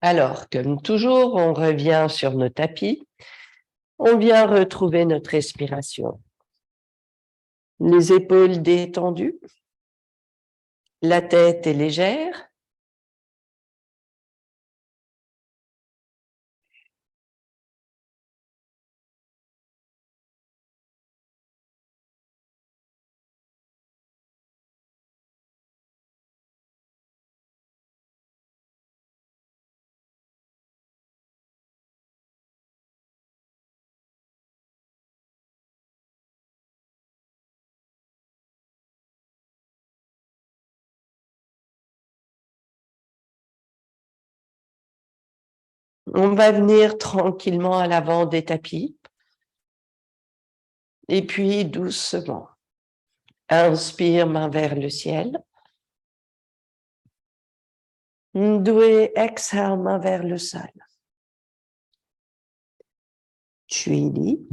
Alors, comme toujours, on revient sur nos tapis. On vient retrouver notre respiration. Les épaules détendues. La tête est légère. On va venir tranquillement à l'avant des tapis. Et puis, doucement. Inspire, main vers le ciel. Ndoué, exhale, main vers le sol. Chouili.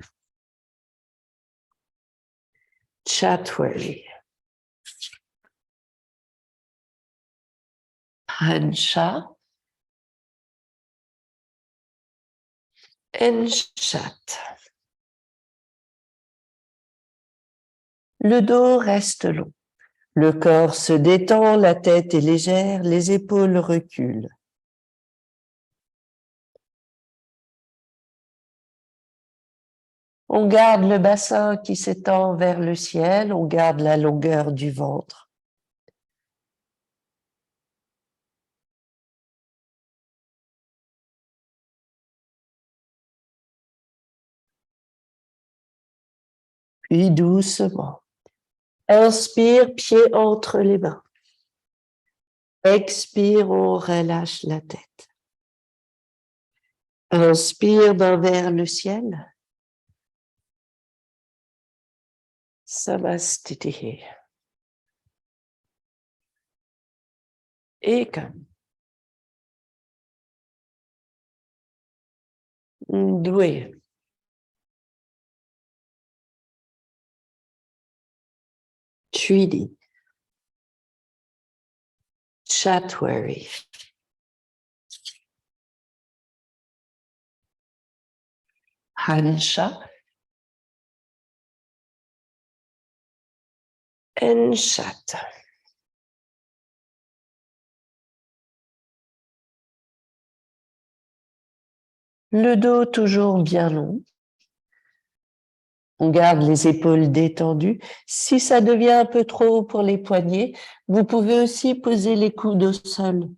Chatwari. Hansha. Enchat. Le dos reste long. Le corps se détend, la tête est légère, les épaules reculent. On garde le bassin qui s'étend vers le ciel, on garde la longueur du ventre. Puis doucement. Inspire, pied entre les mains. Expire, on relâche la tête. Inspire, main vers le ciel. Samastitihi. Ekam. Ndoué. Chouidi. Chatwari. Hansha. Enchat. Le dos toujours bien long. On garde les épaules détendues. Si ça devient un peu trop haut pour les poignets, vous pouvez aussi poser les coudes au sol.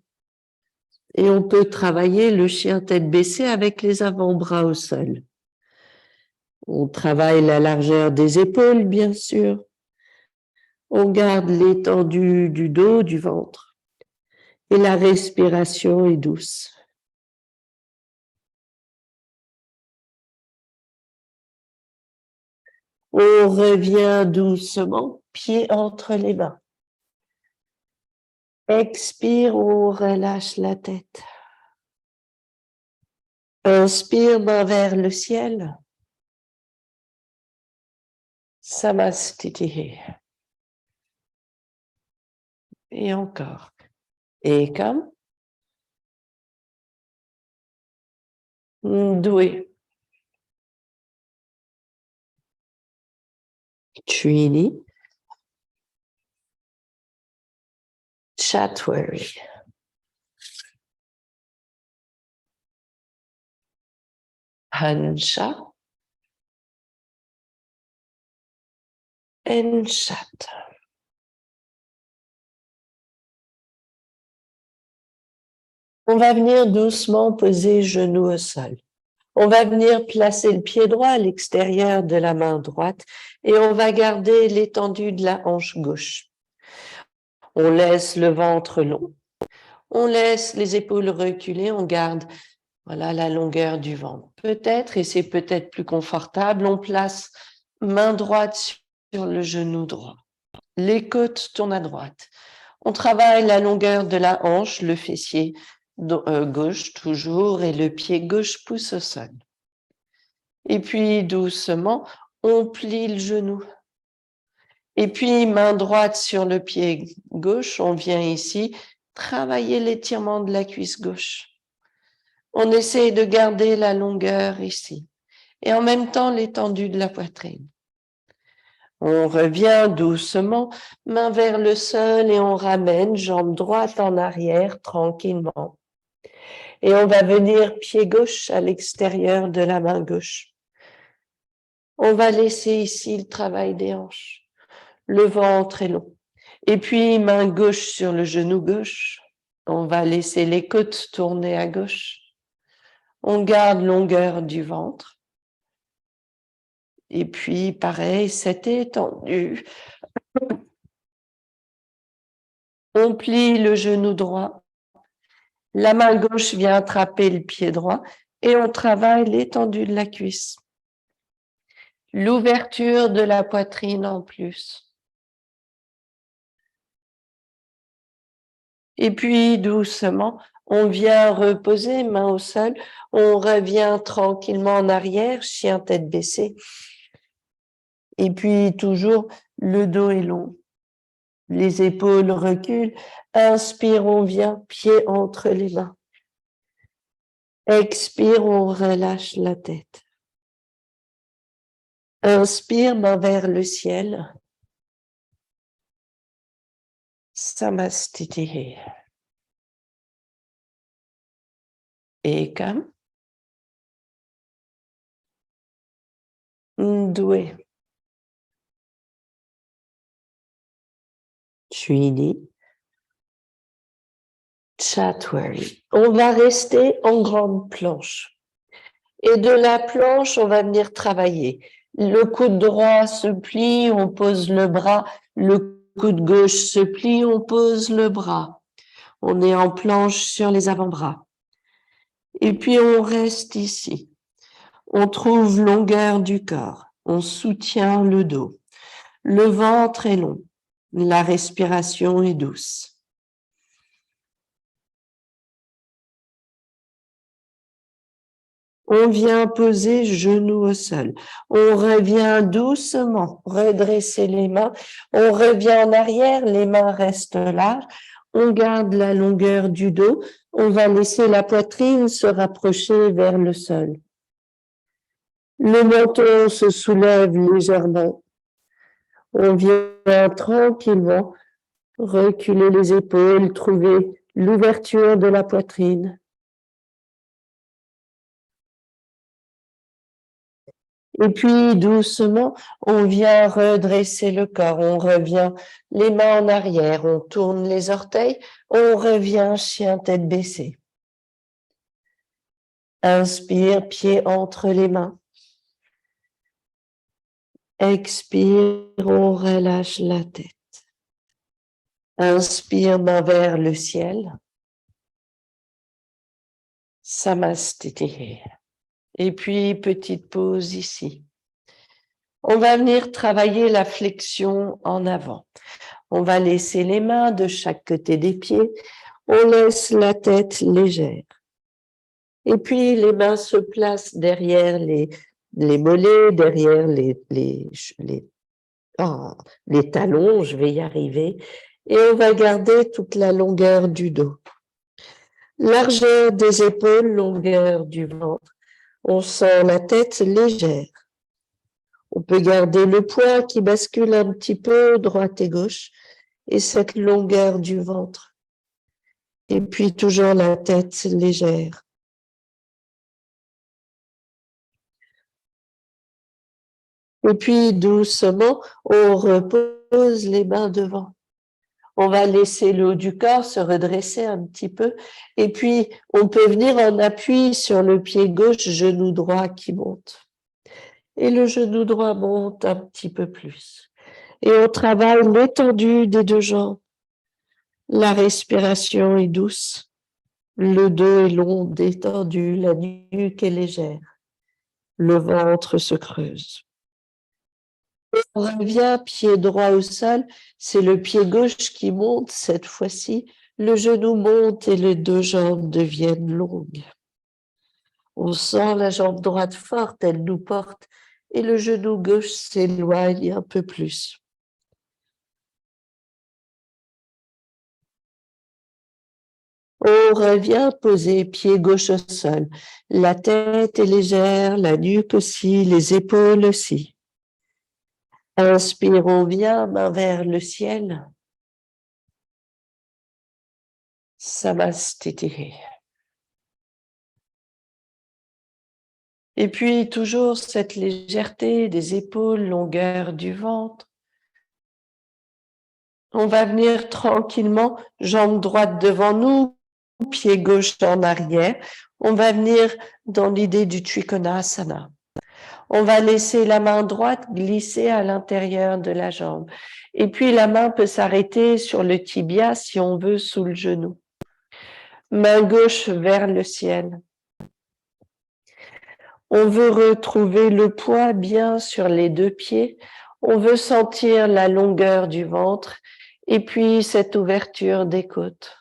Et on peut travailler le chien tête baissée avec les avant-bras au sol. On travaille la largeur des épaules, bien sûr. On garde l'étendue du dos, du ventre. Et la respiration est douce. On revient doucement, pied entre les mains. Expire, on relâche la tête. Inspire, main vers le ciel. Samastitihi. Et encore. Ekam. Ndoué. Chouini. Chatwari. Hansha. Enchat. On va venir doucement poser genoux au sol. On va venir placer le pied droit à l'extérieur de la main droite et on va garder l'étendue de la hanche gauche. On laisse le ventre long. On laisse les épaules reculer. On garde la longueur du ventre. Peut-être, et c'est peut-être plus confortable, on place main droite sur le genou droit. Les côtes tournent à droite. On travaille la longueur de la hanche, le fessier gauche toujours et le pied gauche pousse au sol. Et puis doucement, on plie le genou. Et puis main droite sur le pied gauche, on vient ici travailler l'étirement de la cuisse gauche. On essaie de garder la longueur ici et en même temps l'étendue de la poitrine. On revient doucement, main vers le sol et on ramène jambe droite en arrière tranquillement. Et on va venir pied gauche à l'extérieur de la main gauche. On va laisser ici le travail des hanches. Le ventre est long. Et puis main gauche sur le genou gauche. On va laisser les côtes tourner à gauche. On garde longueur du ventre. Et puis, pareil, cette étendue. On plie le genou droit. La main gauche vient attraper le pied droit et on travaille l'étendue de la cuisse. L'ouverture de la poitrine en plus. Et puis, doucement, on vient reposer, main au sol. On revient tranquillement en arrière, chien tête baissée. Et puis, toujours, le dos est long. Les épaules reculent. Inspire, on vient, pied entre les mains. Expire, on relâche la tête. Inspire, main vers le ciel. Samastitihi. Ekam. Ndwe. Tridi. Chatwari. On va rester en grande planche. Et de la planche, on va venir travailler. Le coude droit se plie, on pose le bras. Le coude gauche se plie, on pose le bras. On est en planche sur les avant-bras. Et puis on reste ici. On trouve longueur du corps. On soutient le dos. Le ventre est long. La respiration est douce. On vient poser genoux au sol. On revient doucement, redresser les mains. On revient en arrière, les mains restent larges. On garde la longueur du dos. On va laisser la poitrine se rapprocher vers le sol. Le menton se soulève légèrement. On vient tranquillement reculer les épaules, trouver l'ouverture de la poitrine. Et puis, doucement, on vient redresser le corps. On revient les mains en arrière. On tourne les orteils. On revient chien tête baissée. Inspire, pied entre les mains. Expire, on relâche la tête. Inspire, main vers le ciel. Samastitihi. Et puis, petite pause ici. On va venir travailler la flexion en avant. On va laisser les mains de chaque côté des pieds. On laisse la tête légère. Et puis, les mains se placent derrière les mollets, derrière les talons, je vais y arriver. Et on va garder toute la longueur du dos. Largeur des épaules, longueur du ventre. On sent la tête légère. On peut garder le poids qui bascule un petit peu droite et gauche et cette longueur du ventre. Et puis toujours la tête légère. Et puis doucement, on repose les mains devant. On va laisser le haut du corps se redresser un petit peu. Et puis, on peut venir en appui sur le pied gauche, genou droit qui monte. Et le genou droit monte un petit peu plus. Et on travaille l'étendue des deux jambes. La respiration est douce. Le dos est long, détendu. La nuque est légère. Le ventre se creuse. On revient pied droit au sol. C'est le pied gauche qui monte cette fois-ci. Le genou monte et les deux jambes deviennent longues. On sent la jambe droite forte, elle nous porte. Et le genou gauche s'éloigne un peu plus. On revient poser pied gauche au sol. La tête est légère, la nuque aussi, les épaules aussi. Inspire, on vient, main vers le ciel. Samastiti. Et puis toujours cette légèreté des épaules, longueur du ventre. On va venir tranquillement, jambe droite devant nous, pied gauche en arrière. On va venir dans l'idée du Trikonasana. On va laisser la main droite glisser à l'intérieur de la jambe. Et puis la main peut s'arrêter sur le tibia si on veut sous le genou. Main gauche vers le ciel. On veut retrouver le poids bien sur les deux pieds. On veut sentir la longueur du ventre et puis cette ouverture des côtes.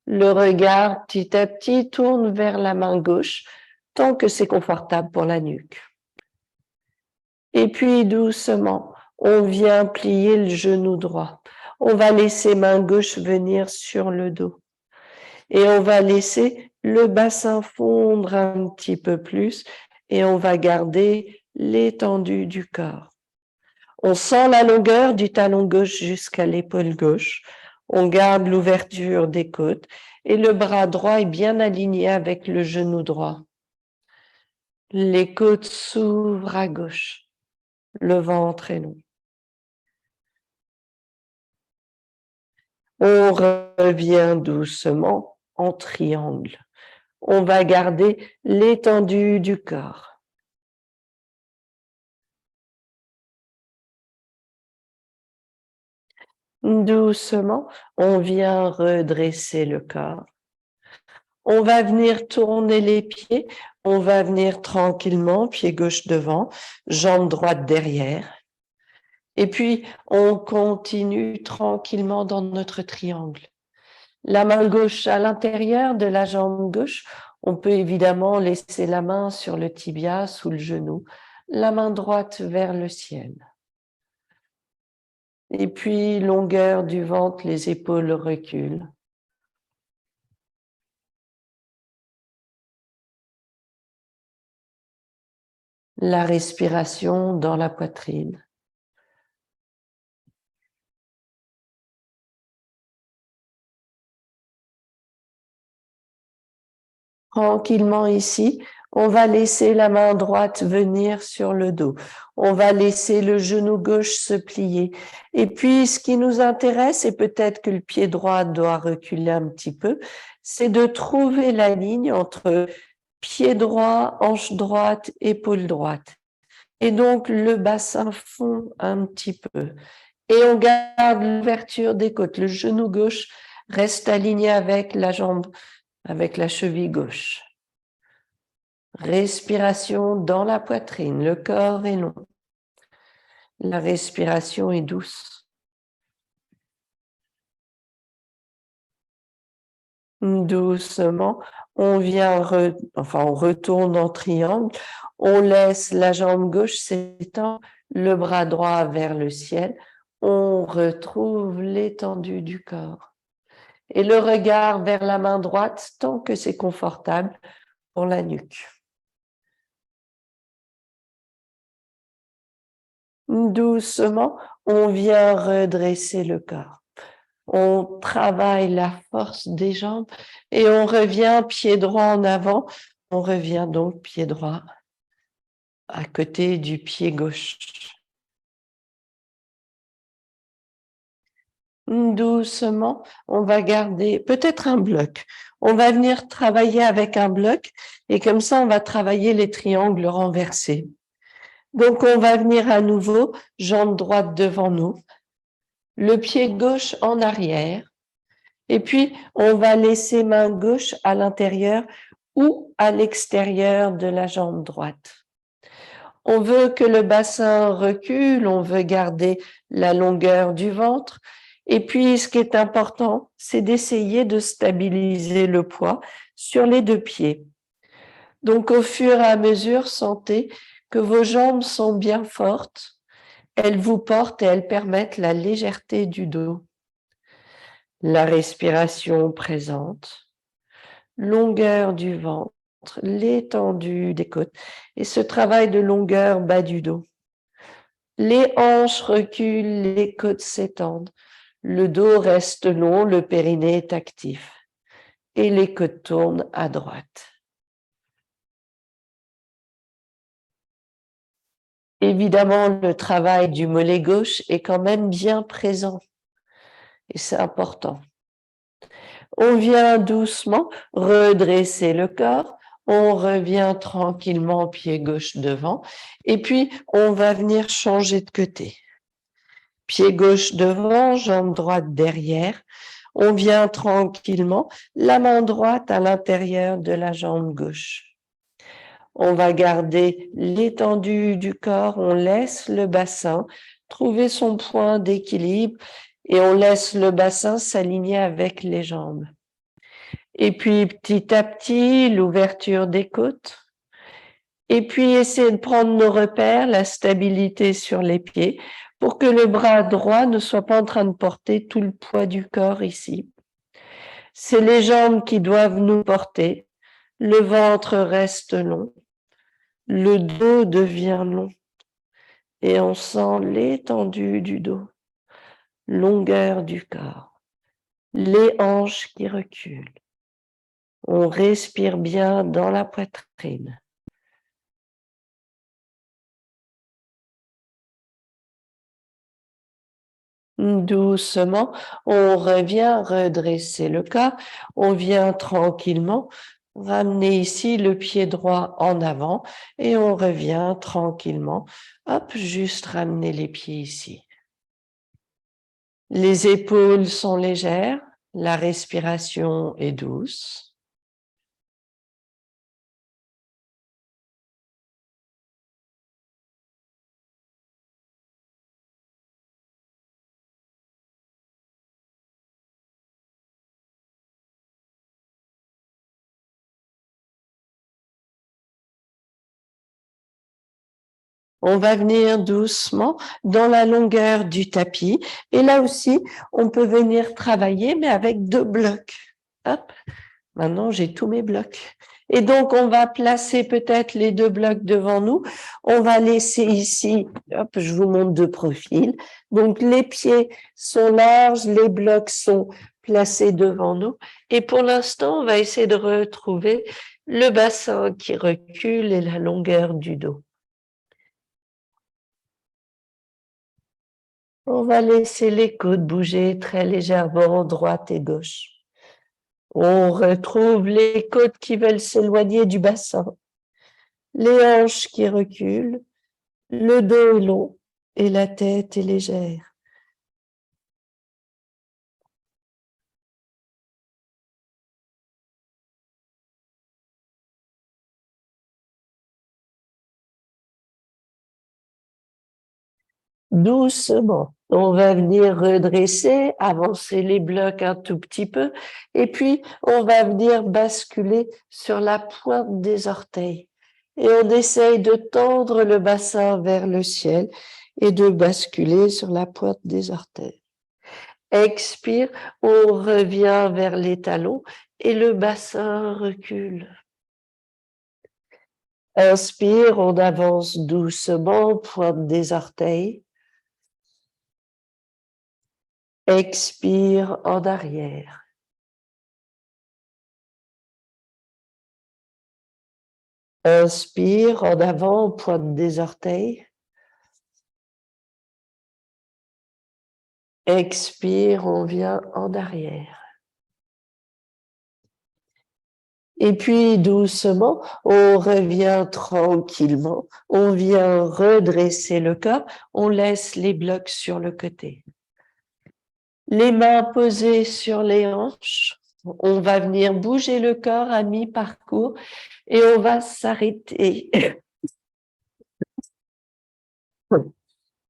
Le regard petit à petit tourne vers la main gauche tant que c'est confortable pour la nuque. Et puis doucement, on vient plier le genou droit. On va laisser main gauche venir sur le dos. Et on va laisser le bassin fondre un petit peu plus et on va garder l'étendue du corps. On sent la longueur du talon gauche jusqu'à l'épaule gauche. On garde l'ouverture des côtes et le bras droit est bien aligné avec le genou droit. Les côtes s'ouvrent à gauche. Le ventre est long. On revient doucement en triangle. On va garder l'étendue du corps. Doucement, on vient redresser le corps. On va venir tourner les pieds. On va venir tranquillement, pied gauche devant, jambe droite derrière. Et puis, on continue tranquillement dans notre triangle. La main gauche à l'intérieur de la jambe gauche. On peut évidemment laisser la main sur le tibia, sous le genou. La main droite vers le ciel. Et puis, longueur du ventre, les épaules reculent. La respiration dans la poitrine. Tranquillement ici, on va laisser la main droite venir sur le dos. On va laisser le genou gauche se plier. Et puis, ce qui nous intéresse, et peut-être que le pied droit doit reculer un petit peu, c'est de trouver la ligne entre pied droit, hanche droite, épaule droite. Et donc, le bassin fond un petit peu. Et on garde l'ouverture des côtes. Le genou gauche reste aligné avec la jambe, avec la cheville gauche. Respiration dans la poitrine. Le corps est long. La respiration est douce. Doucement, on vient, on retourne en triangle. On laisse la jambe gauche s'étendre, le bras droit vers le ciel. On retrouve l'étendue du corps. Et le regard vers la main droite tant que c'est confortable pour la nuque. Doucement, on vient redresser le corps. On travaille la force des jambes et on revient pied droit en avant. On revient donc pied droit à côté du pied gauche. Doucement, on va garder peut-être un bloc. On va venir travailler avec un bloc et comme ça, on va travailler les triangles renversés. Donc, on va venir à nouveau, jambe droite devant nous, le pied gauche en arrière, et puis on va laisser main gauche à l'intérieur ou à l'extérieur de la jambe droite. On veut que le bassin recule, on veut garder la longueur du ventre, et puis ce qui est important, c'est d'essayer de stabiliser le poids sur les deux pieds. Donc au fur et à mesure, sentez que vos jambes sont bien fortes, elles vous portent et elles permettent la légèreté du dos. La respiration présente. longueur du ventre, l'étendue des côtes et ce travail de longueur bas du dos. Les hanches reculent, les côtes s'étendent, le dos reste long, le périnée est actif et les côtes tournent à droite. Évidemment, le travail du mollet gauche est quand même bien présent et c'est important. On vient doucement redresser le corps, on revient tranquillement pied gauche devant et puis on va venir changer de côté. Pied gauche devant, jambe droite derrière. On vient tranquillement, la main droite à l'intérieur de la jambe gauche. On va garder l'étendue du corps, on laisse le bassin trouver son point d'équilibre et on laisse le bassin s'aligner avec les jambes. Et puis petit à petit, l'ouverture des côtes. Et puis essayer de prendre nos repères, la stabilité sur les pieds, pour que le bras droit ne soit pas en train de porter tout le poids du corps ici. C'est les jambes qui doivent nous porter. Le ventre reste long. Le dos devient long. Et on sent l'étendue du dos, longueur du corps, les hanches qui reculent. On respire bien dans la poitrine. Doucement, on revient redresser le corps, on vient tranquillement ramener ici le pied droit en avant et on revient tranquillement, hop, juste ramener les pieds ici. Les épaules sont légères, la respiration est douce. On va venir doucement dans la longueur du tapis. Et là aussi, on peut venir travailler, mais avec 2 blocs. Hop, maintenant j'ai tous mes blocs. Et donc, on va placer peut-être les 2 blocs devant nous. On va laisser ici, hop, je vous montre de profil. Donc, les pieds sont larges, les blocs sont placés devant nous. Et pour l'instant, on va essayer de retrouver le bassin qui recule et la longueur du dos. On va laisser les côtes bouger très légèrement, droite et gauche. On retrouve les côtes qui veulent s'éloigner du bassin, les hanches qui reculent, le dos est long et la tête est légère. Doucement, on va venir redresser, avancer les blocs un tout petit peu, et puis on va venir basculer sur la pointe des orteils. Et on essaye de tendre le bassin vers le ciel et de basculer sur la pointe des orteils. Expire, on revient vers les talons et le bassin recule. Inspire, on avance doucement, pointe des orteils. Expire en arrière. Inspire en avant, pointe des orteils. Expire, on vient en arrière. Et puis doucement, on revient tranquillement. On vient redresser le corps. On laisse les blocs sur le côté. Les mains posées sur les hanches. On va venir bouger le corps à mi-parcours et on va s'arrêter.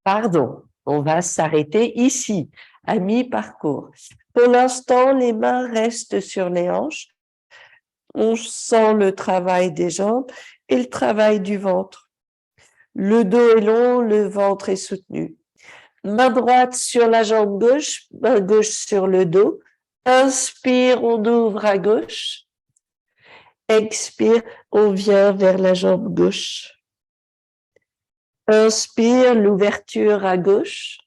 Pardon, on va s'arrêter ici, à mi-parcours. Pour l'instant, les mains restent sur les hanches. On sent le travail des jambes et le travail du ventre. Le dos est long, le ventre est soutenu. Main droite sur la jambe gauche, main gauche sur le dos. Inspire, on ouvre à gauche. Expire, on vient vers la jambe gauche. Inspire, l'ouverture à gauche.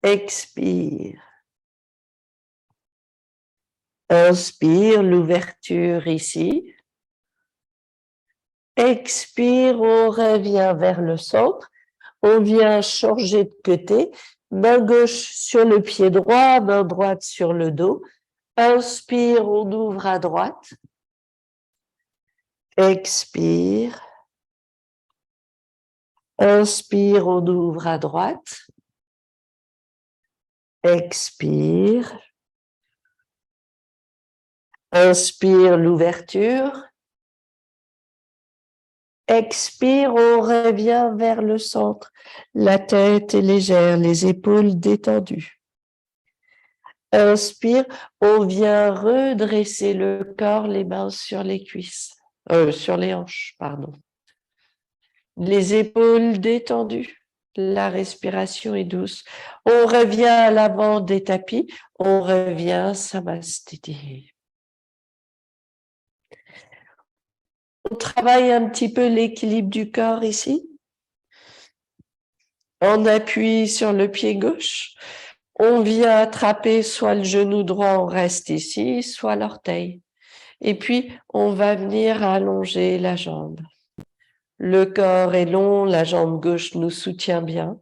Expire. Inspire, l'ouverture ici. Expire, on revient vers le centre. On vient changer de côté. Main gauche sur le pied droit, main droite sur le dos. Inspire, on ouvre à droite. Expire. Inspire, on ouvre à droite. Expire. Inspire, l'ouverture. Expire, on revient vers le centre. La tête est légère, les épaules détendues. Inspire, on vient redresser le corps, les mains sur les cuisses, sur les hanches, pardon. Les épaules détendues, la respiration est douce. On revient à l'avant des tapis, on revient Samastiti. On travaille un petit peu l'équilibre du corps ici. On appuie sur le pied gauche. On vient attraper soit le genou droit, on reste ici, soit l'orteil. Et puis, on va venir allonger la jambe. Le corps est long, la jambe gauche nous soutient bien.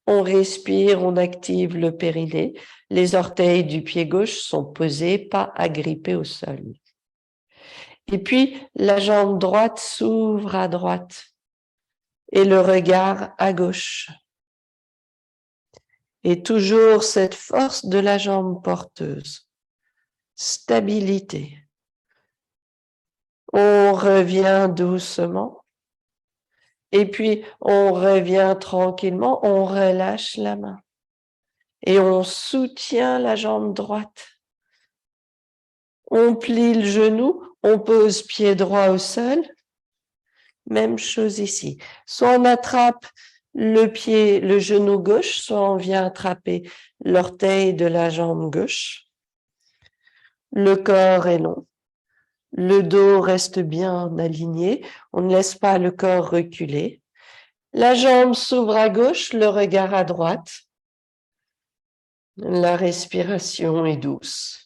On respire, on active le périnée. Les orteils du pied gauche sont posés, pas agrippés au sol. Et puis, la jambe droite s'ouvre à droite et le regard à gauche. Et toujours cette force de la jambe porteuse. Stabilité. On revient doucement. Et puis, on revient tranquillement, on relâche la main. Et on soutient la jambe droite. On plie le genou, on pose pied droit au sol. Même chose ici. Soit on attrape le genou gauche, soit on vient attraper l'orteil de la jambe gauche. Le corps est long. Le dos reste bien aligné. On ne laisse pas le corps reculer. La jambe s'ouvre à gauche, le regard à droite. La respiration est douce.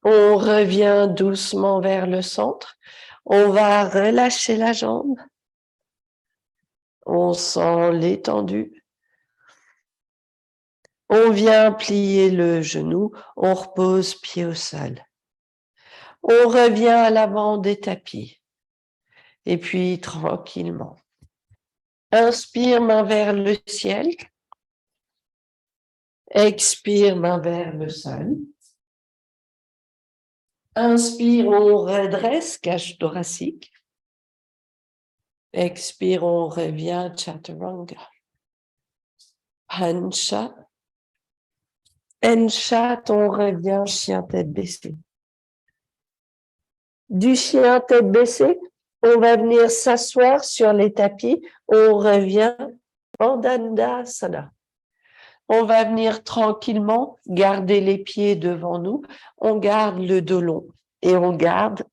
On revient doucement vers le centre. On va relâcher la jambe. On sent l'étendue. On vient plier le genou. On repose pied au sol. On revient à l'avant des tapis. Et puis tranquillement. Inspire, main vers le ciel. Expire, main vers le sol. Inspire, on redresse, cage thoracique. Expire, on revient, chaturanga. Pancha. Enchat, on revient, chien tête baissée. Du chien tête baissée, on va venir s'asseoir sur les tapis. On revient en Dandasana. On va venir tranquillement garder les pieds devant nous. On garde le dos long et on garde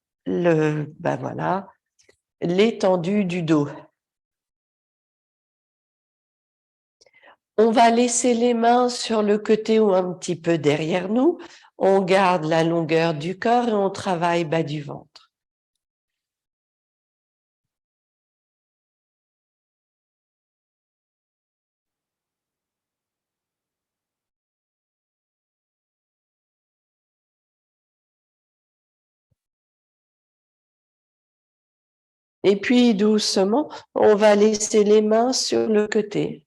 l'étendue du dos. On va laisser les mains sur le côté ou un petit peu derrière nous. On garde la longueur du corps et on travaille bas du ventre. Et puis doucement, on va laisser les mains sur le côté.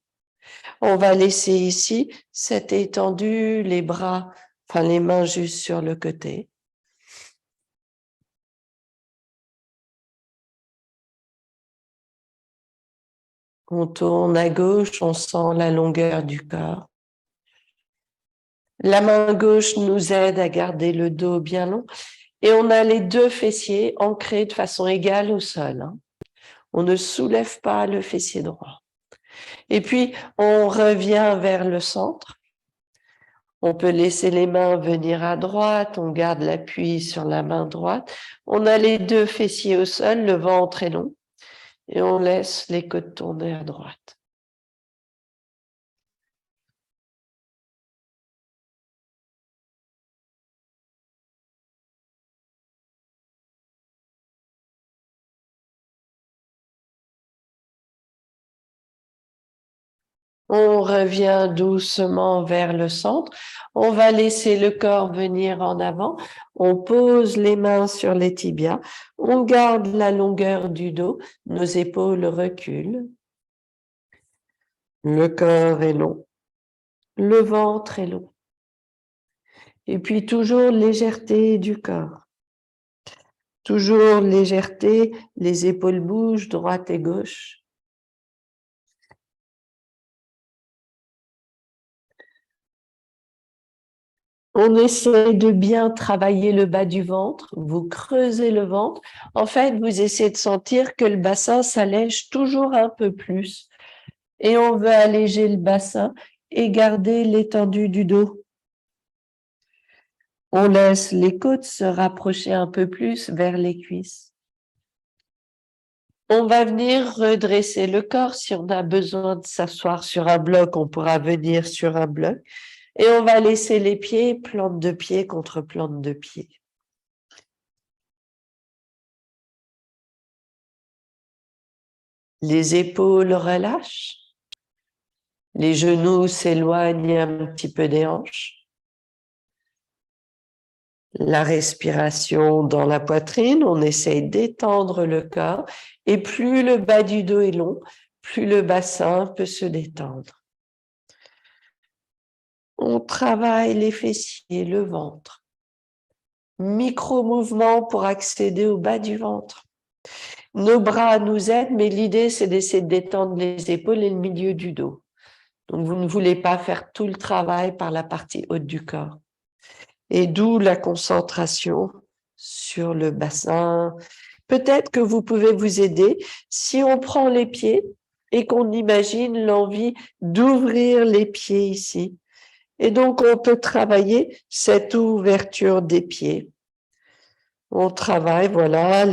On va laisser ici cette étendue, les bras, les mains juste sur le côté. On tourne à gauche, on sent la longueur du corps. La main gauche nous aide à garder le dos bien long et on a les deux fessiers ancrés de façon égale au sol. On ne soulève pas le fessier droit. Et puis, on revient vers le centre. On peut laisser les mains venir à droite, on garde l'appui sur la main droite. On a les deux fessiers au sol, le ventre est long, et on laisse les côtes tourner à droite. On revient doucement vers le centre. On va laisser le corps venir en avant. On pose les mains sur les tibias. On garde la longueur du dos. Nos épaules reculent. Le corps est long. Le ventre est long. Et puis toujours légèreté du corps. Toujours légèreté, les épaules bougent droite et gauche. On essaie de bien travailler le bas du ventre, vous creusez le ventre. En fait, vous essayez de sentir que le bassin s'allège toujours un peu plus. Et on veut alléger le bassin et garder l'étendue du dos. On laisse les côtes se rapprocher un peu plus vers les cuisses. On va venir redresser le corps. Si on a besoin de s'asseoir sur un bloc, on pourra venir sur un bloc. Et on va laisser les pieds, plante de pied contre plante de pied. Les épaules relâchent. Les genoux s'éloignent un petit peu des hanches. La respiration dans la poitrine, on essaye d'étendre le corps. Et plus le bas du dos est long, plus le bassin peut se détendre. On travaille les fessiers, le ventre. Micro-mouvement pour accéder au bas du ventre. Nos bras nous aident, mais l'idée, c'est d'essayer de détendre les épaules et le milieu du dos. Donc, vous ne voulez pas faire tout le travail par la partie haute du corps. Et d'où la concentration sur le bassin. Peut-être que vous pouvez vous aider si on prend les pieds et qu'on imagine l'envie d'ouvrir les pieds ici. Et donc, on peut travailler cette ouverture des pieds. On travaille, voilà,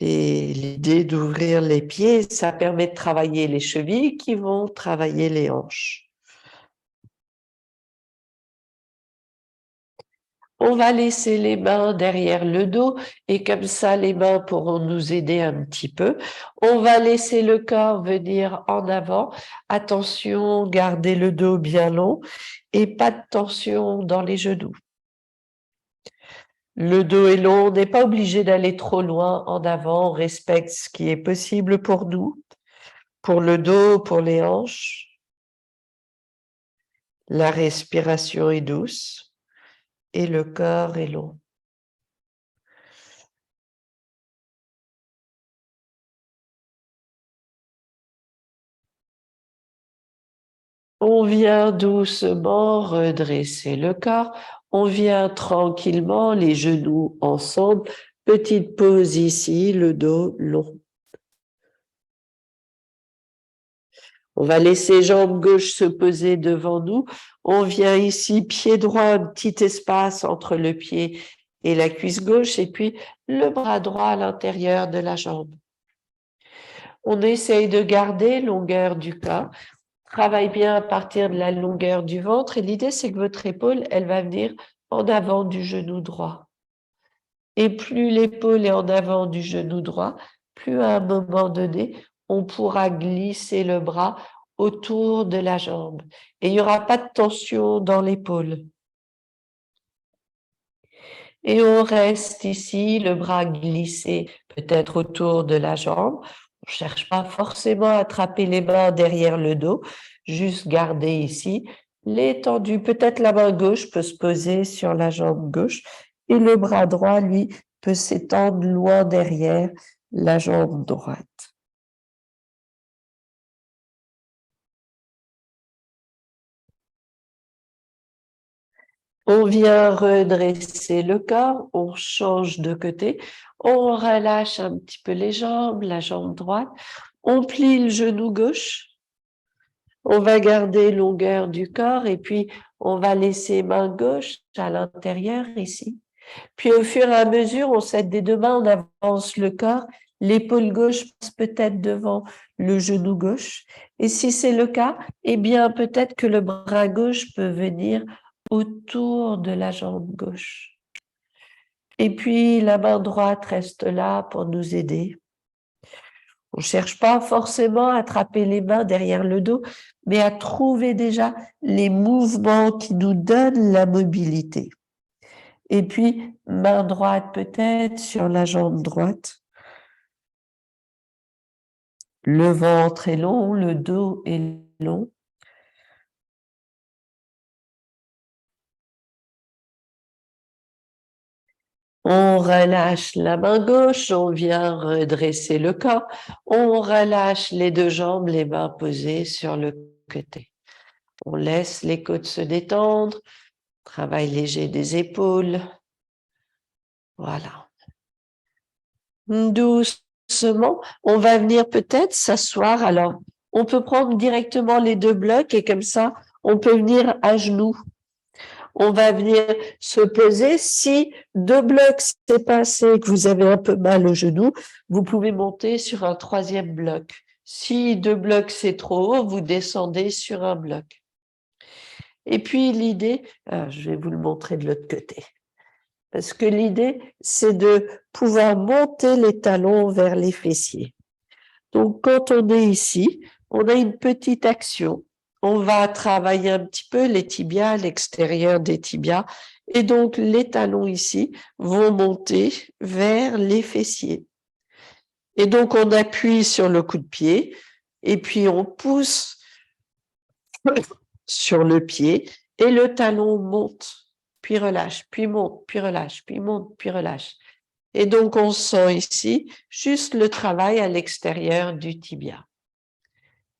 l'idée d'ouvrir les pieds, ça permet de travailler les chevilles qui vont travailler les hanches. On va laisser les mains derrière le dos et comme ça, les mains pourront nous aider un petit peu. On va laisser le corps venir en avant. Attention, gardez le dos bien long et pas de tension dans les genoux. Le dos est long, on n'est pas obligé d'aller trop loin en avant, on respecte ce qui est possible pour nous, pour le dos, pour les hanches. La respiration est douce et le corps est long. On vient doucement redresser le corps, on vient tranquillement, les genoux ensemble, petite pause ici, le dos long. On va laisser jambe gauche se poser devant nous. On vient ici, pied droit, un petit espace entre le pied et la cuisse gauche, et puis le bras droit à l'intérieur de la jambe. On essaye de garder longueur du corps. Travaille bien à partir de la longueur du ventre, et l'idée, c'est que votre épaule, elle va venir en avant du genou droit. Et plus l'épaule est en avant du genou droit, plus à un moment donné, on pourra glisser le bras autour de la jambe. Et il n'y aura pas de tension dans l'épaule. Et on reste ici, le bras glissé peut-être autour de la jambe. On ne cherche pas forcément à attraper les mains derrière le dos, juste garder ici l'étendue. Peut-être la main gauche peut se poser sur la jambe gauche et le bras droit, lui, peut s'étendre loin derrière la jambe droite. On vient redresser le corps, on change de côté, on relâche un petit peu les jambes, la jambe droite, on plie le genou gauche On va garder longueur du corps et puis on va laisser main gauche à l'intérieur ici. Puis au fur et à mesure, on s'aide des deux mains, on avance le corps. L'épaule gauche passe peut-être devant le genou gauche. Et si c'est le cas, eh bien peut-être que le bras gauche peut venir autour de la jambe gauche. Et puis la main droite reste là pour nous aider. On ne cherche pas forcément à attraper les mains derrière le dos, mais à trouver déjà les mouvements qui nous donnent la mobilité. Et puis, main droite peut-être sur la jambe droite. Le ventre est long, le dos est long. On relâche la main gauche, on vient redresser le corps. On relâche les deux jambes, les mains posées sur le côté. On laisse les côtes se détendre. Travail léger des épaules. Voilà. Doucement, on va venir peut-être s'asseoir. Alors, on peut prendre directement les deux blocs et comme ça, on peut venir à genoux. On va venir se poser. Si deux blocs c'est pas assez et que vous avez un peu mal au genou, vous pouvez monter sur un troisième bloc. Si deux blocs c'est trop haut, vous descendez sur un bloc. Et puis l'idée, je vais vous le montrer de l'autre côté. Parce que l'idée, c'est de pouvoir monter les talons vers les fessiers. Donc, quand on est ici, on a une petite action. On va travailler un petit peu les tibias, l'extérieur des tibias. Et donc, les talons ici vont monter vers les fessiers. Et donc, on appuie sur le coup de pied et puis on pousse sur le pied et le talon monte, puis relâche, puis monte, puis relâche, puis monte, puis relâche. Et donc, on sent ici juste le travail à l'extérieur du tibia.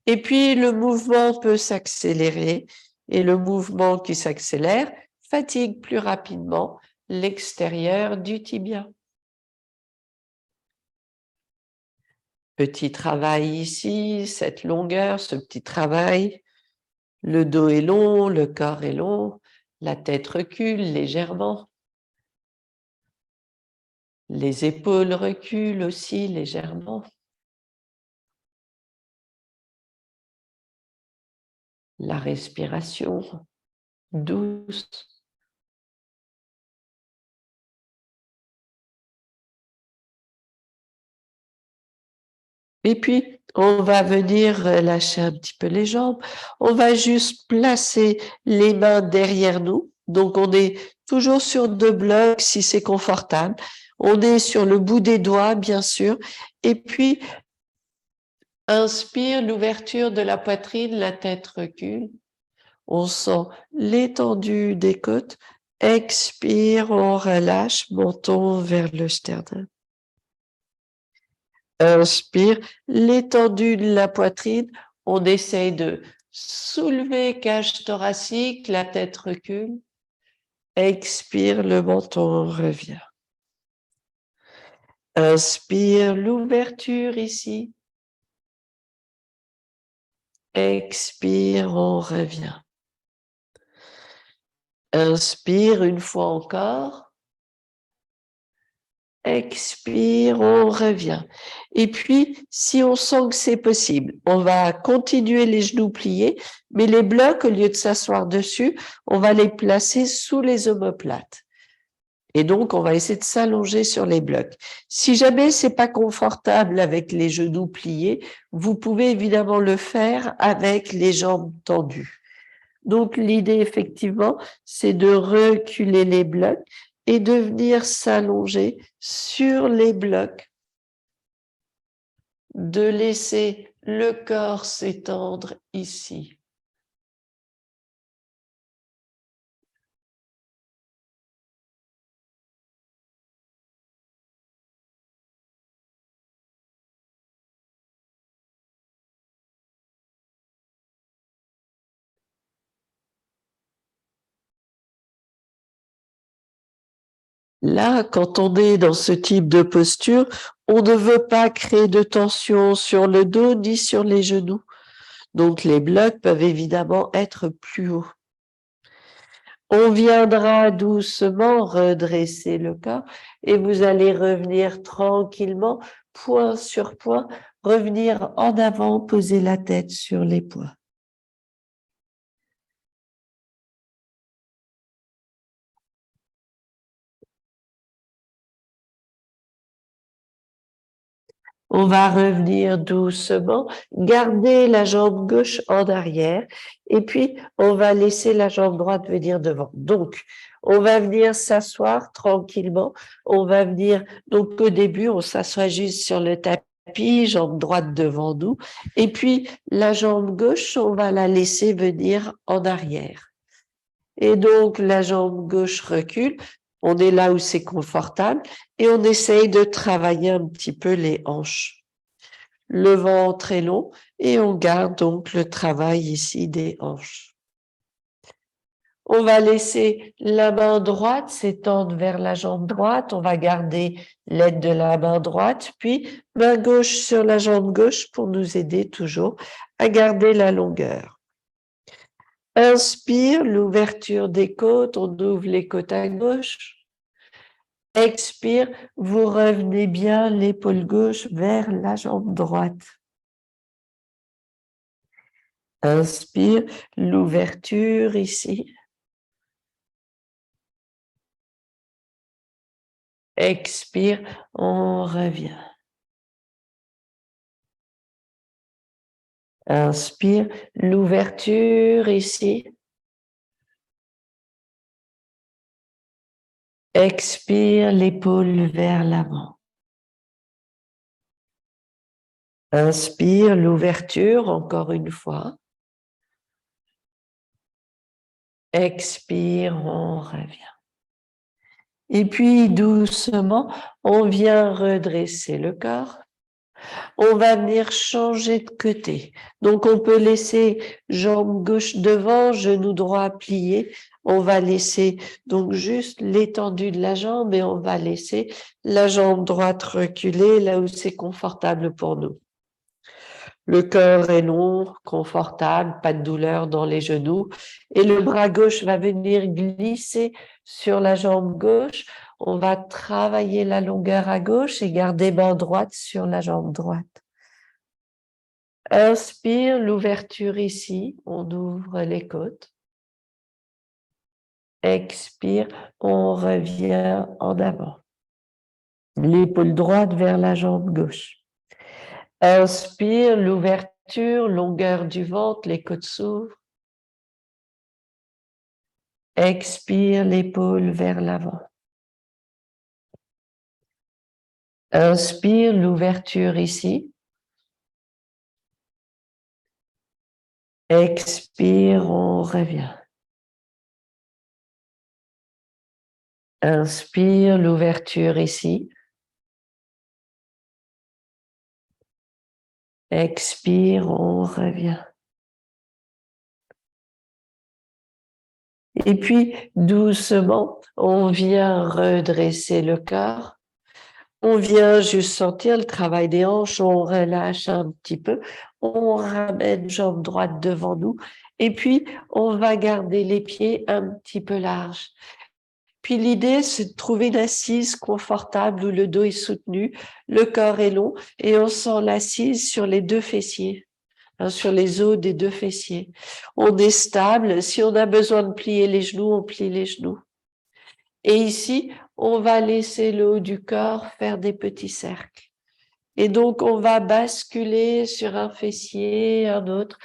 Et puis, le mouvement peut s'accélérer et le mouvement qui s'accélère fatigue plus rapidement l'extérieur du tibia. Petit travail ici, cette longueur, ce petit travail. Le dos est long, le corps est long, la tête recule légèrement. Les épaules reculent aussi légèrement. La respiration douce. Et puis, on va venir lâcher un petit peu les jambes. On va juste placer les mains derrière nous. Donc, on est toujours sur deux blocs si c'est confortable. On est sur le bout des doigts, bien sûr. Et puis, inspire l'ouverture de la poitrine, la tête recule. On sent l'étendue des côtes. Expire, on relâche, montons vers le sternum. Inspire, l'étendue de la poitrine. On essaye de soulever cage thoracique, la tête recule. Expire, le menton revient. Inspire, l'ouverture ici. Expire, on revient. Inspire une fois encore. Expire, on revient. Et puis, si on sent que c'est possible, on va continuer les genoux pliés, mais les blocs, au lieu de s'asseoir dessus, on va les placer sous les omoplates. Et donc, on va essayer de s'allonger sur les blocs. Si jamais c'est pas confortable avec les genoux pliés, vous pouvez évidemment le faire avec les jambes tendues. Donc, l'idée, effectivement, c'est de reculer les blocs et de venir s'allonger sur les blocs, de laisser le corps s'étendre ici. Là, quand on est dans ce type de posture, on ne veut pas créer de tension sur le dos ni sur les genoux. Donc, les blocs peuvent évidemment être plus hauts. On viendra doucement redresser le corps et vous allez revenir tranquillement, point sur point, revenir en avant, poser la tête sur les poings. On va revenir doucement, garder la jambe gauche en arrière et puis on va laisser la jambe droite venir devant. Donc, on va venir s'asseoir tranquillement. On va venir, donc au début, on s'assoit juste sur le tapis, jambe droite devant nous. Et puis, la jambe gauche, on va la laisser venir en arrière. Et donc, la jambe gauche recule. On est là où c'est confortable et on essaye de travailler un petit peu les hanches. Le ventre est long et on garde donc le travail ici des hanches. On va laisser la main droite s'étendre vers la jambe droite. On va garder l'aide de la main droite, puis main gauche sur la jambe gauche pour nous aider toujours à garder la longueur. Inspire, l'ouverture des côtes, on ouvre les côtes à gauche. Expire, vous revenez bien l'épaule gauche vers la jambe droite. Inspire, l'ouverture ici. Expire, on revient. Inspire, l'ouverture ici. Expire, l'épaule vers l'avant. Inspire, l'ouverture, encore une fois. Expire, on revient. Et puis, doucement, on vient redresser le corps. On va venir changer de côté. Donc, on peut laisser jambe gauche devant, genou droit plié. On va laisser donc juste l'étendue de la jambe et on va laisser la jambe droite reculer là où c'est confortable pour nous. Le corps est long, confortable, pas de douleur dans les genoux. Et le bras gauche va venir glisser sur la jambe gauche. On va travailler la longueur à gauche et garder main droite sur la jambe droite. Inspire, l'ouverture ici, on ouvre les côtes. Expire, on revient en avant. L'épaule droite vers la jambe gauche. Inspire, l'ouverture, longueur du ventre, les côtes s'ouvrent. Expire, l'épaule vers l'avant. Inspire, l'ouverture ici. Expire, on revient. Inspire, l'ouverture ici. Expire, on revient. Et puis, doucement, on vient redresser le corps. On vient juste sentir le travail des hanches, on relâche un petit peu, on ramène jambe droite devant nous et puis on va garder les pieds un petit peu larges. Puis l'idée, c'est de trouver une assise confortable où le dos est soutenu, le corps est long et on sent l'assise sur les deux fessiers, sur les os des deux fessiers. On est stable. Si on a besoin de plier les genoux, on plie les genoux. Et ici, on va laisser le haut du corps faire des petits cercles. Et donc, on va basculer sur un fessier, un autre.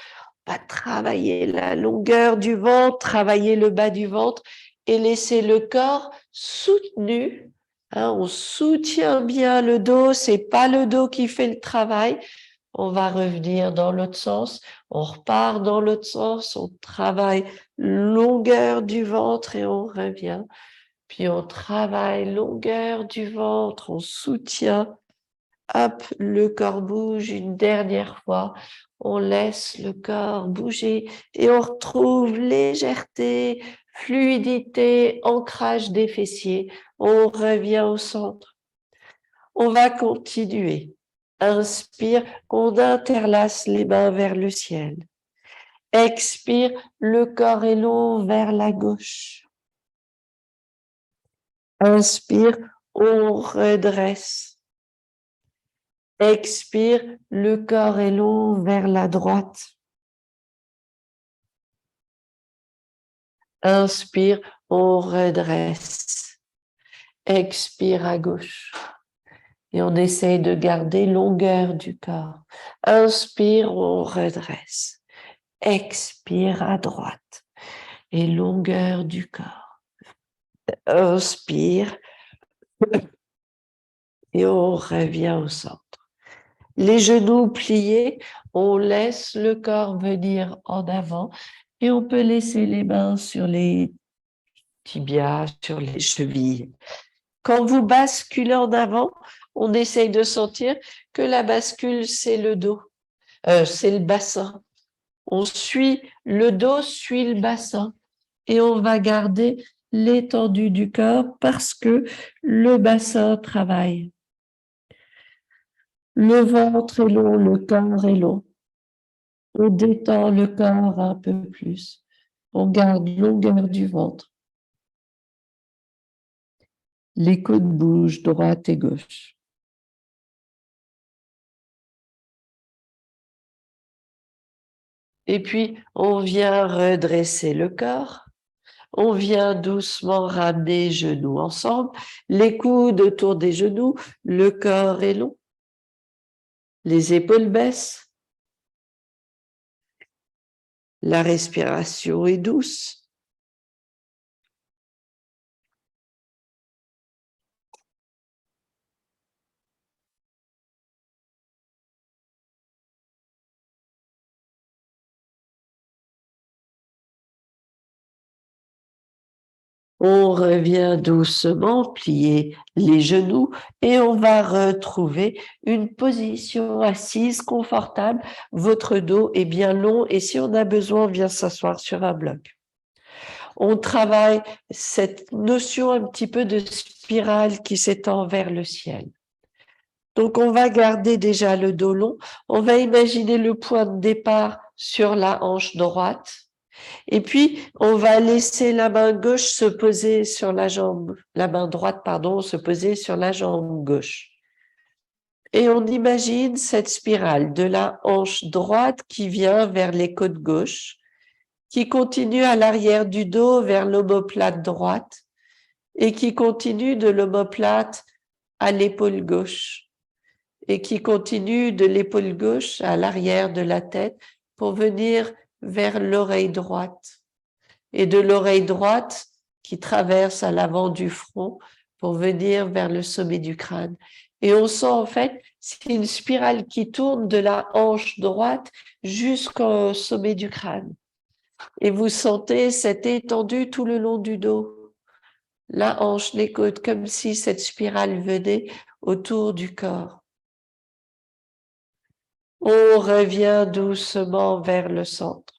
On va travailler la longueur du ventre, travailler le bas du ventre et laisser le corps soutenu. On soutient bien le dos, c'est pas le dos qui fait le travail. On va revenir dans l'autre sens, on repart dans l'autre sens, on travaille longueur du ventre et on revient. Puis on travaille longueur du ventre, on soutient. Hop, le corps bouge une dernière fois. On laisse le corps bouger et on retrouve légèreté, fluidité, ancrage des fessiers. On revient au centre. On va continuer. Inspire, on interlace les mains vers le ciel. Expire, le corps est long vers la gauche. Inspire, on redresse. Expire, le corps est long vers la droite. Inspire, on redresse. Expire à gauche. Et on essaye de garder longueur du corps. Inspire, on redresse. Expire à droite. Et longueur du corps. Inspire. Et on revient au centre. Les genoux pliés, on laisse le corps venir en avant et on peut laisser les mains sur les tibias, sur les chevilles. Quand vous basculez en avant, on essaye de sentir que la bascule, c'est le dos, c'est le bassin. On suit, le dos suit le bassin et on va garder l'étendue du corps parce que le bassin travaille. Le ventre est long, le corps est long. On détend le corps un peu plus. On garde longueur du ventre. Les côtes bougent droite et gauche. Et puis, on vient redresser le corps. On vient doucement ramener les genoux ensemble. Les coudes autour des genoux. Le corps est long. Les épaules baissent. La respiration est douce. On revient doucement, plier les genoux et on va retrouver une position assise confortable. Votre dos est bien long et si on a besoin, on vient s'asseoir sur un bloc. On travaille cette notion un petit peu de spirale qui s'étend vers le ciel. Donc, on va garder déjà le dos long. On va imaginer le point de départ sur la hanche droite. Et puis, on va laisser la main gauche se poser sur la jambe, la main droite, pardon, se poser sur la jambe gauche. Et on imagine cette spirale de la hanche droite qui vient vers les côtes gauche, qui continue à l'arrière du dos vers l'omoplate droite et qui continue de l'omoplate à l'épaule gauche et qui continue de l'épaule gauche à l'arrière de la tête pour venir vers l'oreille droite et de l'oreille droite qui traverse à l'avant du front pour venir vers le sommet du crâne. Et on sent en fait, c'est une spirale qui tourne de la hanche droite jusqu'au sommet du crâne. Et vous sentez cette étendue tout le long du dos, la hanche, les côtes, comme si cette spirale venait autour du corps. On revient doucement vers le centre.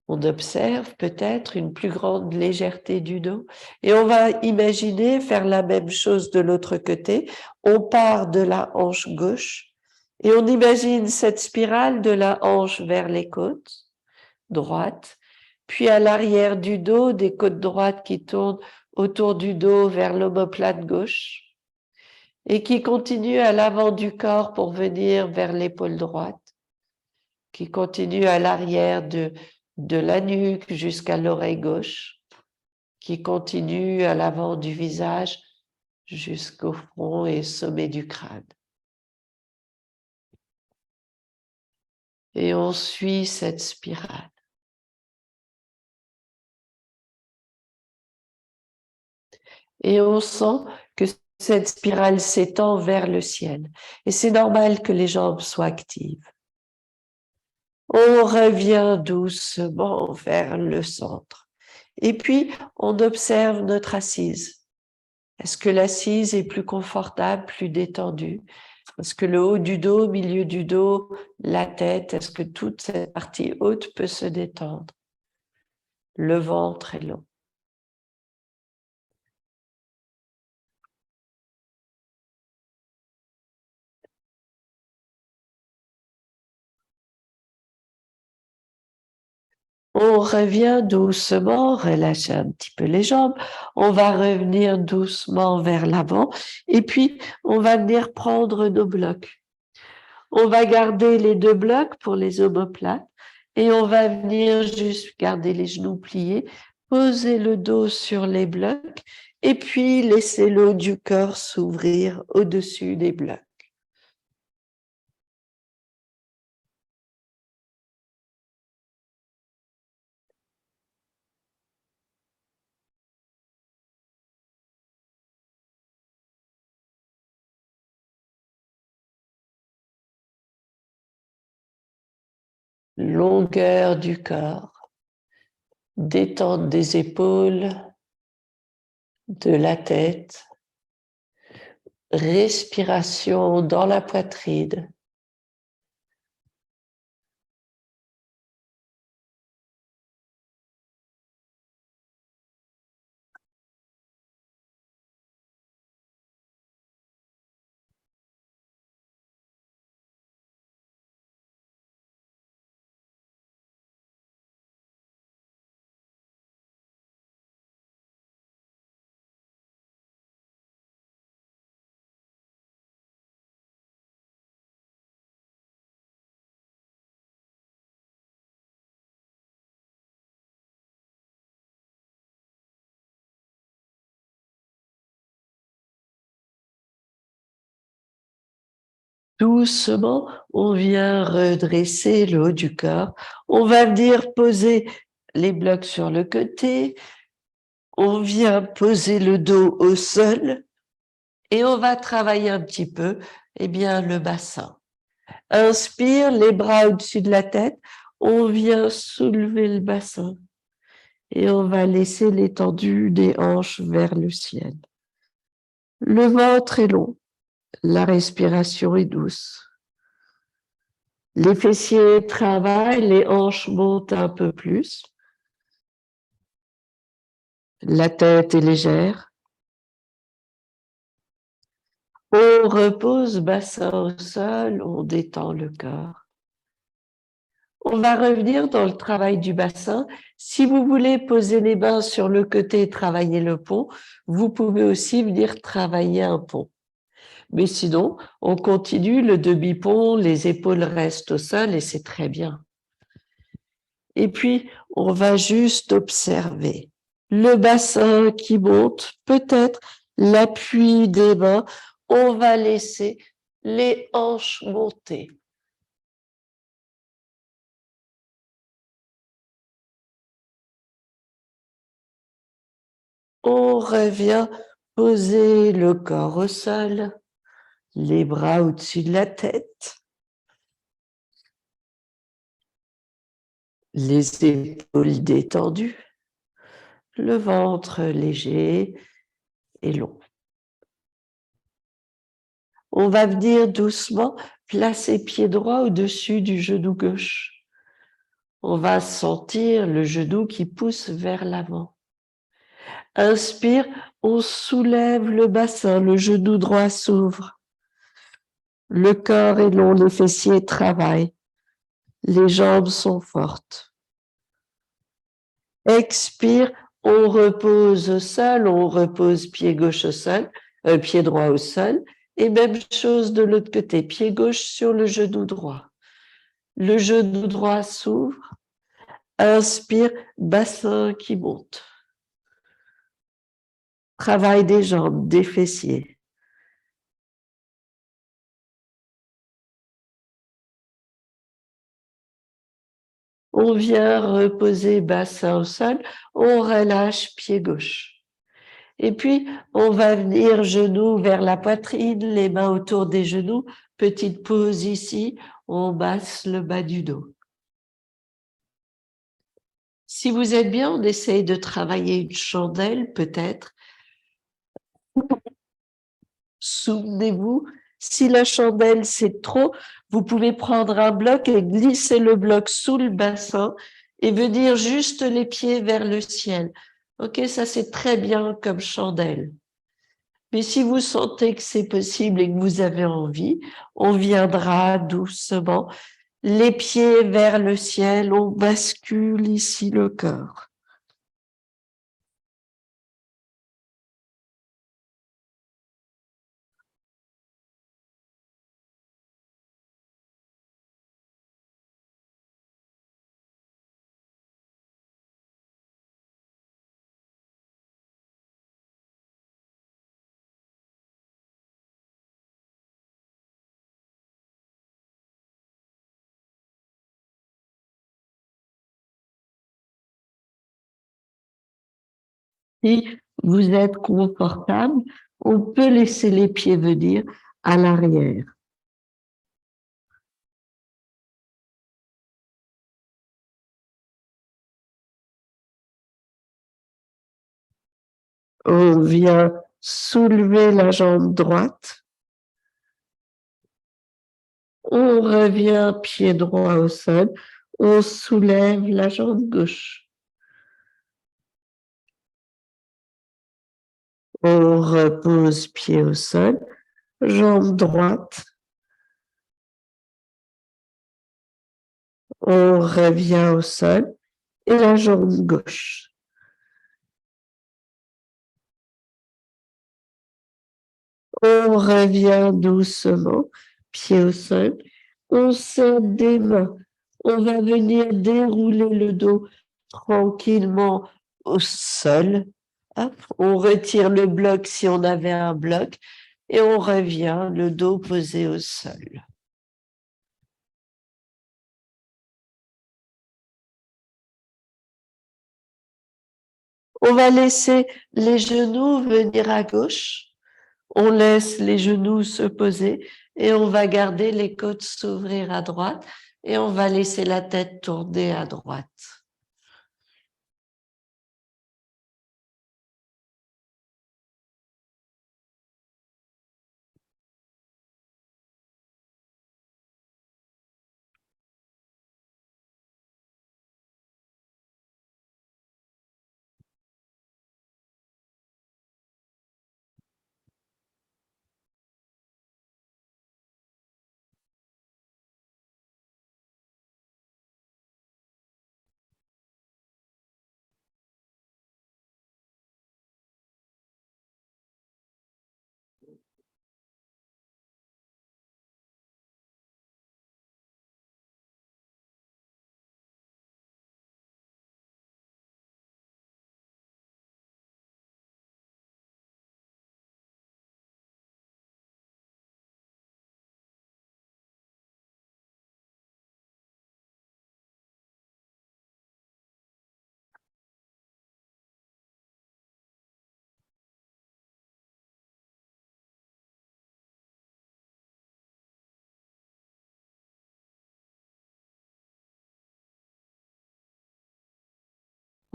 On observe peut-être une plus grande légèreté du dos et on va imaginer faire la même chose de l'autre côté. On part de la hanche gauche et on imagine cette spirale de la hanche vers les côtes droites, puis à l'arrière du dos, des côtes droites qui tournent autour du dos vers l'omoplate gauche et qui continuent à l'avant du corps pour venir vers l'épaule droite, qui continuent à l'arrière de la nuque jusqu'à l'oreille gauche, qui continue à l'avant du visage jusqu'au front et sommet du crâne. Et on suit cette spirale. Et on sent que cette spirale s'étend vers le ciel. Et c'est normal que les jambes soient actives. On revient doucement vers le centre. Et puis, on observe notre assise. Est-ce que l'assise est plus confortable, plus détendue? Est-ce que le haut du dos, milieu du dos, la tête, est-ce que toute cette partie haute peut se détendre? Le ventre est long. On revient doucement, relâchez un petit peu les jambes. On va revenir doucement vers l'avant et puis on va venir prendre nos blocs. On va garder les deux blocs pour les omoplates et on va venir juste garder les genoux pliés, poser le dos sur les blocs et puis laisser le haut du corps s'ouvrir au-dessus des blocs. Longueur du corps, détente des épaules, de la tête, respiration dans la poitrine. Doucement, on vient redresser le haut du corps. On va venir poser les blocs sur le côté. On vient poser le dos au sol et on va travailler un petit peu, eh bien, le bassin. Inspire, les bras au-dessus de la tête. On vient soulever le bassin et on va laisser l'étendue des hanches vers le ciel. Le ventre est long, la respiration est douce. Les fessiers travaillent, les hanches montent un peu plus. La tête est légère. On repose bassin au sol, on détend le corps. On va revenir dans le travail du bassin. Si vous voulez poser les mains sur le côté et travailler le pont, vous pouvez aussi venir travailler un pont. Mais sinon, on continue le demi-pont, les épaules restent au sol et c'est très bien. Et puis, on va juste observer le bassin qui monte, peut-être l'appui des mains. On va laisser les hanches monter. On revient poser le corps au sol, les bras au-dessus de la tête, les épaules détendues, le ventre léger et long. On va venir doucement placer pied droit au-dessus du genou gauche. On va sentir le genou qui pousse vers l'avant. Inspire, on soulève le bassin, le genou droit s'ouvre. Le corps est long, les fessiers travaillent. Les jambes sont fortes. Expire, on repose au sol, on repose pied gauche au sol, pied droit au sol. Et même chose de l'autre côté, pied gauche sur le genou droit. Le genou droit s'ouvre. Inspire, bassin qui monte. Travail des jambes, des fessiers. On vient reposer bassin au sol, on relâche pied gauche. Et puis, on va venir genoux vers la poitrine, les mains autour des genoux. Petite pause ici, on masse le bas du dos. Si vous êtes bien, on essaye de travailler une chandelle, peut-être. Souvenez-vous, si la chandelle c'est trop, vous pouvez prendre un bloc et glisser le bloc sous le bassin et venir juste les pieds vers le ciel. Ok, ça c'est très bien comme chandelle. Mais si vous sentez que c'est possible et que vous avez envie, on viendra doucement les pieds vers le ciel, on bascule ici le corps. Si vous êtes confortable, on peut laisser les pieds venir à l'arrière. On vient soulever la jambe droite. On revient pied droit au sol. On soulève la jambe gauche. On repose pied au sol, jambe droite. On revient au sol et la jambe gauche. On revient doucement, pied au sol. On serre des mains. On va venir dérouler le dos tranquillement au sol. Hop, on retire le bloc si on avait un bloc et on revient, le dos posé au sol. On va laisser les genoux venir à gauche. On laisse les genoux se poser et on va garder les côtes s'ouvrir à droite et on va laisser la tête tourner à droite.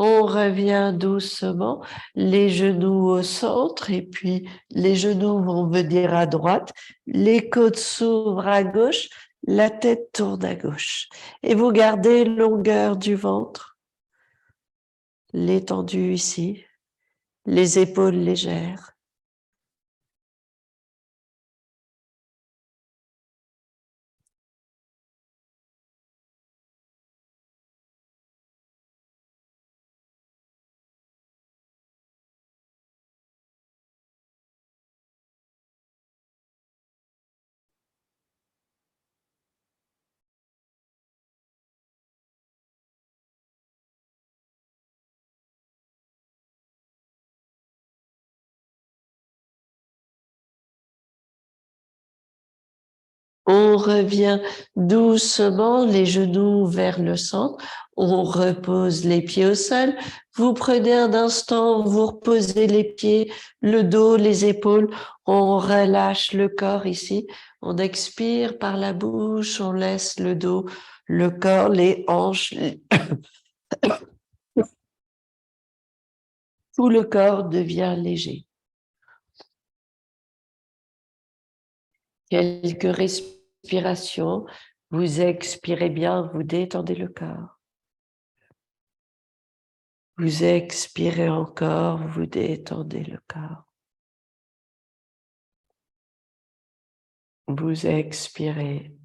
On revient doucement, les genoux au centre et puis les genoux vont venir à droite, les côtes s'ouvrent à gauche, la tête tourne à gauche. Et vous gardez longueur du ventre, l'étendue ici, les épaules légères. On revient doucement, les genoux vers le centre. On repose les pieds au sol. Vous prenez un instant, vous reposez les pieds, le dos, les épaules. On relâche le corps ici. On expire par la bouche, on laisse le dos, le corps, les hanches. Tout le corps devient léger. Quelques respirations. Vous expirez bien, vous détendez le corps. Vous expirez encore, vous détendez le corps. Vous expirez.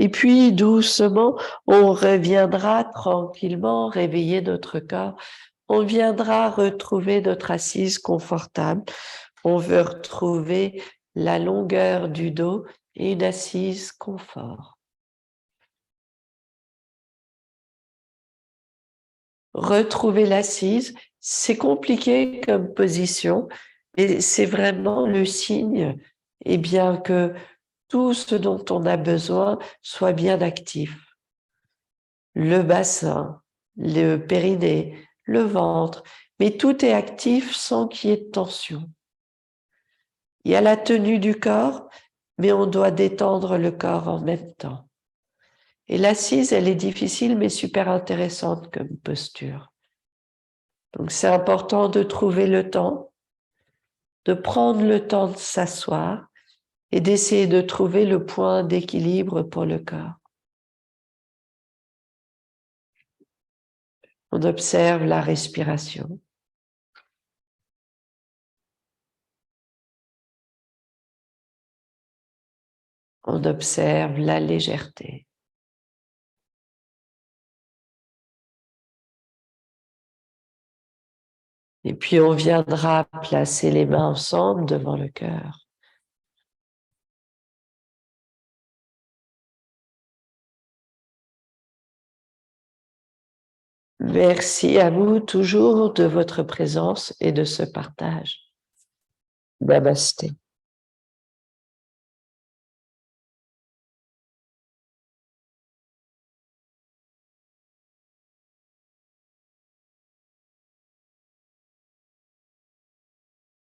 Et puis, doucement, on reviendra tranquillement réveiller notre corps. On viendra retrouver notre assise confortable. On veut retrouver la longueur du dos et une assise confort. Retrouver l'assise, c'est compliqué comme position, et c'est vraiment le signe, eh bien, que tout ce dont on a besoin soit bien actif. Le bassin, le périnée, le ventre, mais tout est actif sans qu'il y ait de tension. Il y a la tenue du corps, mais on doit détendre le corps en même temps. Et l'assise, elle est difficile, mais super intéressante comme posture. Donc c'est important de trouver le temps, de prendre le temps de s'asseoir et d'essayer de trouver le point d'équilibre pour le corps. On observe la respiration. On observe la légèreté. Et puis on viendra placer les mains ensemble devant le cœur. Merci à vous toujours de votre présence et de ce partage. Namasté.